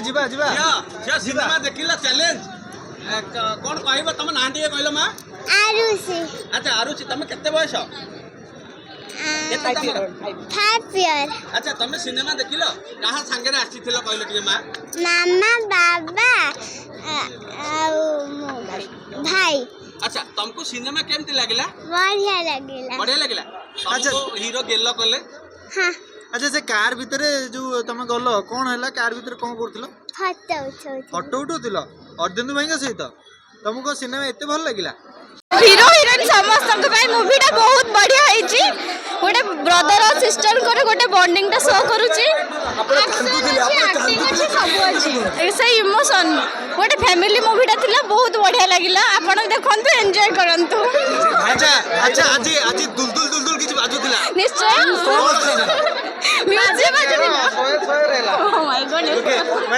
ଯିବା ଯିବା ଝିଅ ସିନେମା ଦେଖିଲା ଚ୍ୟାଲେଞ୍ଜ କଣ କହିବ ତମ ନାଁ ଟିକେ କହିଲ ମା ଆରୁଷି ଆଚ୍ଛା ଆରୁଚି ତମେ କେତେ ବୟସ କେତେ ତମର 5 year ଆଚ୍ଛା ତମେ ସିନେମା ଦେଖିଲ କାହା ସାଙ୍ଗରେ ଆସିଥିଲ କହିଲ ଟିକେ ମା ମାମା ବାବା ଆଉ ଭାଇ ଆଚ୍ଛା ତମକୁ ସିନେମା କେମିତି ଲାଗିଲା ବଢିଆ ଲାଗିଲା ତମକୁ ହିରୋ ଗେଲ କଲେ ହଁ अच्छा से कार भितर जो तुम गल कौन है कार भितर कौन कर फटो उठाउल अर्जुन भाई सहित तुमको सिनेमा एत भल लगे हीरो हिरोइन समस्त मुवीटा बहुत बढ़िया है गोटे ब्रदर और सिस्टर गोटे बॉन्डिंग टा शो करूची से इमोशन गोटे फैमिली मूवीटा थिला बहुत बढ़िया लगिला आपण देखंतु एंजॉय करंतु अच्छा अच्छा आज आज दुलदुल दुलदुल किछ बाजुतिला निश्चय म्यूजिक बाजुतिला ओह माय गॉड